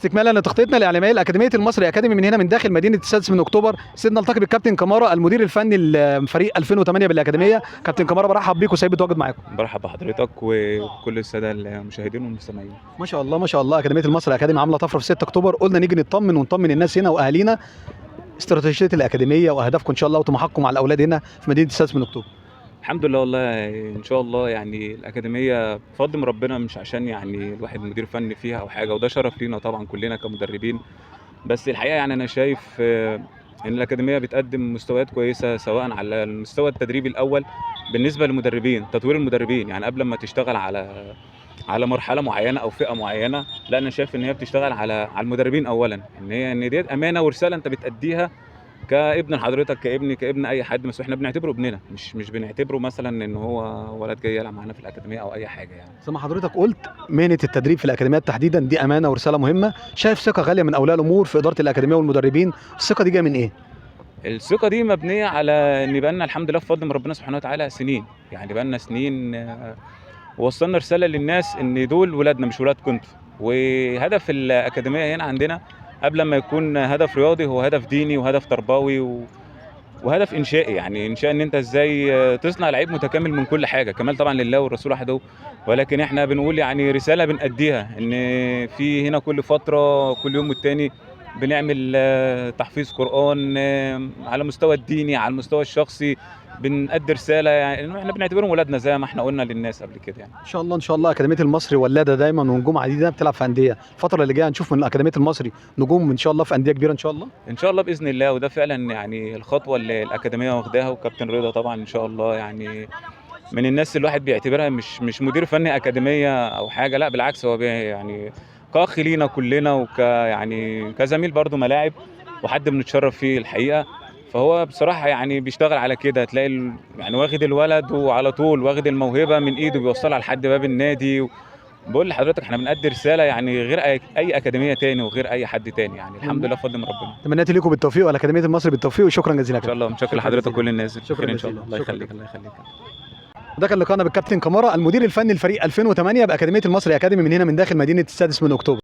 استكمالا لتغطيتنا الاعلاميه لاكاديميه المصري اكاديمي من هنا من داخل مدينه السادس من اكتوبر، سيدنا نلتقي بالكابتن كمارة المدير الفني لفريق 2008 بالاكاديميه. كابتن كمارة برحب بيك وسعيد بتواجد معاكم. برحب بحضرتك وكل الساده المشاهدين والمستمعين. ما شاء الله ما شاء الله، اكاديميه المصري اكاديمي عامله طفره في 6 اكتوبر، قلنا نيجي نطمن ونطمن الناس هنا واهالينا استراتيجيه الاكاديميه واهدافكم ان شاء الله وطموحاتكم على الاولاد هنا في مدينه السادس من اكتوبر. الحمد لله والله ان شاء الله، يعني الاكاديميه بفضل من ربنا، مش عشان يعني الواحد مدير فني فيها او حاجه، وده شرف لينا طبعا كلنا كمدربين. بس الحقيقه يعني انا شايف ان الاكاديميه بتقدم مستويات كويسه، سواء على المستوى التدريبي الاول بالنسبه للمدربين، تطوير المدربين. يعني قبل ما تشتغل على مرحله معينه او فئه معينه، لا انا شايف ان هي بتشتغل على المدربين اولا، ان ديت امانه ورساله انت بتاديها كابن حضرتك، كابن اي حد. بس احنا بنعتبره ابننا، مش بنعتبره مثلا ان هو ولد جاي يلعب معانا في الاكاديميه او اي حاجه يعني. زي ما حضرتك قلت، مهنه التدريب في الاكاديميات تحديدا دي امانه ورساله مهمه، شايف ثقه غاليه من اولياء الامور في اداره الاكاديميه والمدربين، الثقه دي جايه من ايه؟ الثقه دي مبنيه على ان بقى لنا الحمد لله بفضل من ربنا سبحانه وتعالى سنين، يعني بقى لنا سنين وصلنا رساله للناس ان دول ولادنا مش ولادكم انتوا. وهدف الاكاديميه هنا عندنا قبل ما يكون هدف رياضي، هو هدف ديني وهدف تربوي وهدف انشائي. يعني انشاء ان انت ازاي تصنع لعيب متكامل من كل حاجه، كمال طبعا لله والرسول وحده. ولكن احنا بنقول يعني رساله بنأديها، ان في هنا كل فتره كل يوم والتاني بنعمل تحفيظ قرآن على المستوى الديني، على المستوى الشخصي بنأدي رساله، يعني احنا بنعتبرهم ولادنا زي ما احنا قلنا للناس قبل كده. يعني ان شاء الله ان شاء الله اكاديميه المصري ولاده دايما ونجوم عديده بتلعب في انديه، الفتره اللي جايه هنشوف من اكاديميه المصري نجوم ان شاء الله في انديه كبيره ان شاء الله. ان شاء الله باذن الله، وده فعلا يعني الخطوه اللي الاكاديميه واخداها، وكابتن رضا طبعا ان شاء الله يعني من الناس اللي الواحد بيعتبرها مش مدير فني اكاديميه او حاجه، لا بالعكس، هو يعني كاخ لينا كلنا، يعني كزميل برضو ملاعب وحد بنتشرف فيه الحقيقه. فهو بصراحه يعني بيشتغل على كده، تلاقي يعني واخد الولد وعلى طول واخد الموهبه من ايده بيوصلها لحد باب النادي. بقول لحضرتك احنا بنأدي رساله يعني غير اي اكاديميه تاني وغير اي حد تاني، يعني الحمد لله بفضل من ربنا. تمنياتي لكم بالتوفيق والاكاديميه المصري بالتوفيق، وشكرا جزيلا. ان شاء الله متشكر لحضرتك كل الناس، شكرا ان شاء الله. الله شكرا. يخليك الله يخليك. ده كان لقاءنا بالكابتن كمارة المدير الفني لفريق 2008 باكاديميه المصري اكاديمي من هنا من داخل مدينه السادس من اكتوبر.